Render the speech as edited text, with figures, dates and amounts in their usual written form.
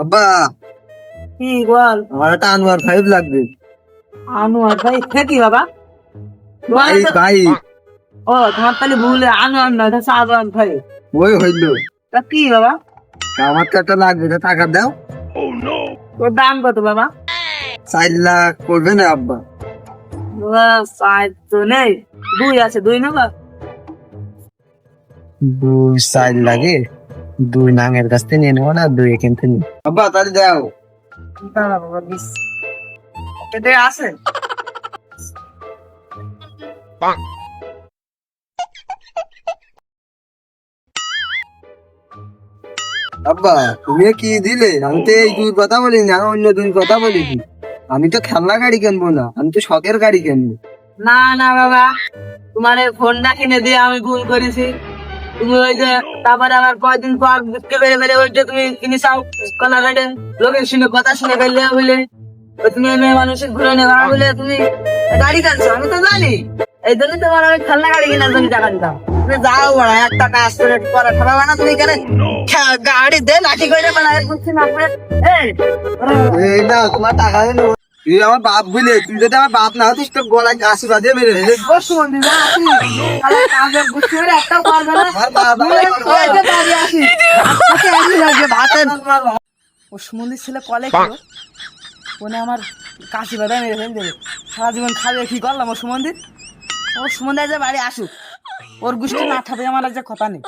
আব্বা, কি বল? আমার একটা আনোয়ার ফাইভ লাগবে। আনোয়ার ভাই সে কি বাবা? ভাই ভাই, ও তোমার তাহলে ভুলে আনোয়ার নয়, এটা হচ্ছে আনোয়ার ভাই। ওই হইলো। তা কি বাবা? আমার তো একটা লাগবে, তা টাকা দাও। ওর দাম কত বাবা? 4 লাখ করবে না আব্বা? বাবা, সাইজ তো নেই, দুই আছে, দুই নেবা? 2-4 লাগে, 2 নাঙের কাছ থেকে নিয়ে নেবো না, 2 এখান থেকে নিবো। আব্বা তাহলে দাও। দাঁড়া বাবা, দিস কেটে আছে। আব্বা তুমি কি দিলে? আমি তো এই 2 কথা বলিনি, আমি অন্য 2 কথা বলেছি। আমি তো খেলনা গাড়ি কিনবো না, আমি তো শখের গাড়ি কিনবো। না না বাবা, তোমার এই ফোনটা কিনে দিয়ে আমি ভুল করেছি। তুমি ওই যে তারপরে আবার কয়দিন পর বুঝতে পেরে পেরে ওই যে তুমি কিনে চাও কলা গাড়ি, লোকের শুনে কথা শুনে ফেললে বলে ওই তুমি মেয়ে মানুষের ঘুরে নেওয়া বলে তুমি গাড়ি কিনছো, আমি তো জানি। এই জন্য তোমার আমি খেলনা গাড়ি কেনার জন্য টাকা দিতাম। তুমি যাও বড়া, একটা কাজ করে পরে খাবে না, তুমি কেন গাড়ি দে লাঠি করে বেড়া বুঝছি না আপনার। এই এই না, তোমার টাকা দেবো। তুই আমার বাপ বুঝলে, তুই যদি আমার বাপ না হতিস তো গলায় কাশি বাঁধিয়ে মেরে ফেলে। বসু মন্দির যা আসি, শালা কাজের বুঝতে পেরে একটাও পারবে না। আমার বাবা এই যে দাঁড়িয়ে আসি, আজকে একই লাগবে ভাতের। ও সুমন্দির ছেলে কলে খেলো, ওনে আমার কাশি বাদায় মেরে ফেল দেবে। সারা জীবন খাবে কি করলাম ও সুমন্দির? ও সুমন্দির যে বাড়ি আসুক, ওর গোষ্ঠী না খাবে আমার আর যে কথা নেই।